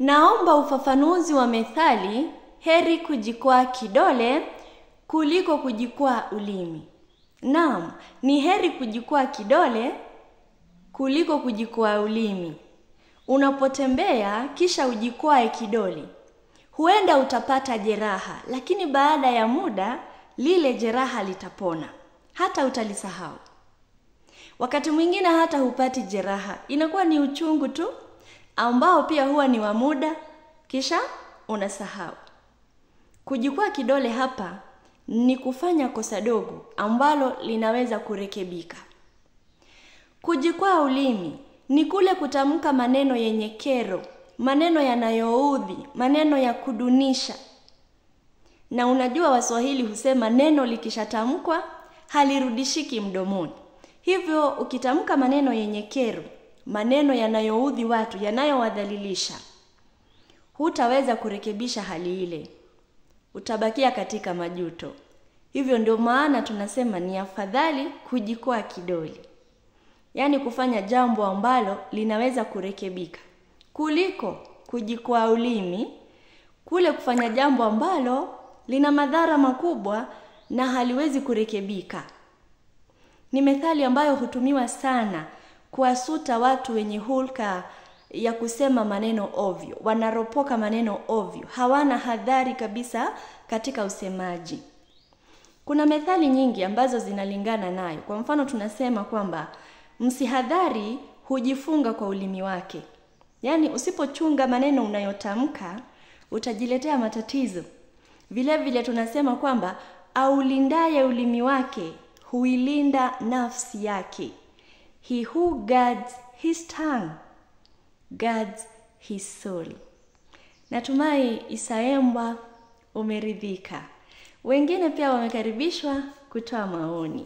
Naomba ufafanuzi wa methali heri kujikwaa kidole kuliko kujikwaa ulimi. Naam, ni heri kujikwaa kidole kuliko kujikwaa ulimi. Unapotembea kisha ujikwae kidole, huenda utapata jeraha, lakini baada ya muda lile jeraha litapona. Hata utalisahau. Wakati mwingine hata hupati jeraha, inakuwa ni uchungu tu ambao pia huwa ni wa muda, kisha unasahau. Kujikwaa kidole hapa ni kufanya kosa dogo ambalo linaweza kurekebika. Kujikwaa ulimi ni kule kutamka maneno yenye kero, maneno yanayoudhi, maneno ya kudunisha. Na unajua Waswahili husema neno likishatamkwa halirudishiki mdomoni. Hivyo ukitamka maneno yenye kero, maneno yanayoudhi watu, yanayowadhalilisha, hutaweza kurekebisha hali ile. Utabakia katika majuto. Hivyo ndio maana tunasema ni afadhali kujikwaa kidole. Yaani kufanya jambo ambalo linaweza kurekebika, kuliko kujikwaa ulimi, kule kufanya jambo ambalo lina madhara makubwa na haliwezi kurekebika. Ni methali ambayo hutumiwa sana kuwasuta watu wenye hulka ya kusema maneno ovyo. Wanaropoka maneno ovyo, hawana hadhari kabisa katika usemaji. Kuna methali nyingi ambazo zinalingana nayo. Kwa mfano tunasema kwamba msihadhari hujifunga kwa ulimi wake. Yaani usipochunga maneno unayotamka utajiletea matatizo. Vile vile tunasema kwamba aulindaye ulimi wake huilinda nafsi yake. He who guards his tongue guards his soul. Natumai Isaemba umeridhika. Wengine pia wamekaribishwa kutoa maoni.